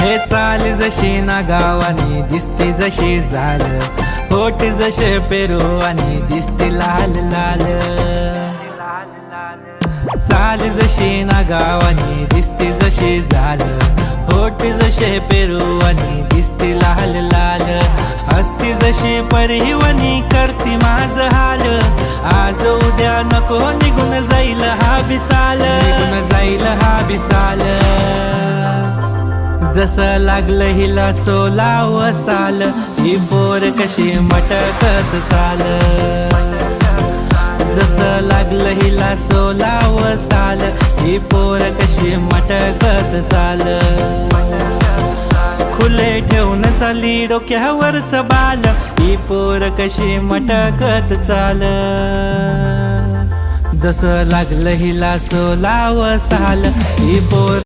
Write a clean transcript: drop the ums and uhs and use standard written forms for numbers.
हे चाल जशी ना गावानी दिसते जशी झालं, होठ जसे पेरू आणि दिसते लाल लाल। चाल जशी ना गावानी दिसते जशी झालं, होठ जसे पेरू आणि दिसते लाल लाल। हसती जशी परिवनी करती माझ हाल, आज उद्या नको निघून जाईल हा बिसाल, निघून जाईल हा बिसाल। जसं लागलं हिला 16 साल, ही पोर कशी मटकत चाल। जसं लागलं हिला 16 साल, ही पोर कशी मटकत चाल। खुले ठेवून चाली डोक्यावरच बाल, ही पोर कशी मटकत चाल। जसं लागलं हिला 16 साल, ही पोर